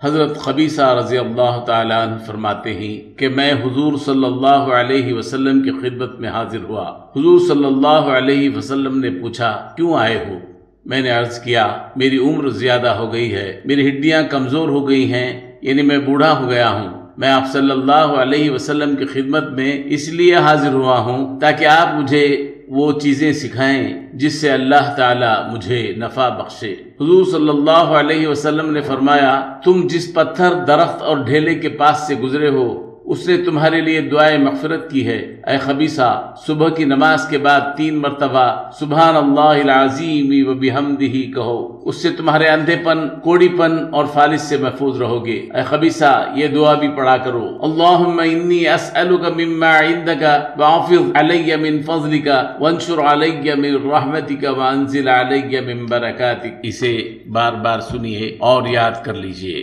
हज़रत ख़बीसा रज़ी अल्लाह ताला अन्हा फरमाते हैं कि मैं हुज़ूर सल्लल्लाहु अलैहि वसल्लम की खिदमत में हाजिर हुआ। हुज़ूर सल्लल्लाहु अलैहि वसल्लम ने पूछा, क्यों आए हो? मैंने अर्ज़ किया, मेरी उम्र ज़्यादा हो गई है, मेरी हड्डियाँ कमज़ोर हो गई हैं, यानी मैं बूढ़ा हो गया हूँ। मैं आप सल्लल्लाहु अलैहि वसल्लम की खिदमत में इसलिए हाजिर हुआ हूँ ताकि आप मुझे वो चीज़ें सिखाएं जिससे अल्लाह ताला मुझे नफ़ा बख्शे। हुज़ूर सल्लल्लाहु अलैहि वसल्लम ने फरमाया, तुम जिस पत्थर, दरख्त और ढेले के पास से गुजरे हो उसने तुम्हारे लिए दुआए मग़फ़िरत की है। ऐ ख़बीसा, सुबह की नमाज के बाद 3 मरतबा सुब्हानल्लाहिल अज़ीम व बिहम्दिही कहो, उससे तुम्हारे अंधेपन, कोढ़ीपन और फालिस से महफूज रहोगे। ऐ ख़बीसा, ये दुआ भी पढ़ा करो, अल्लाहुम्मा इन्नी अस्अलुका मिम्मा इंदका वअफ़िज़ अलैया मिन फ़ज़लिका वंशुर अलैया मिन रहमतिका वअंज़िल अलैया मिन बरकातिक। इसे बार बार सुनिए और याद कर लीजिए।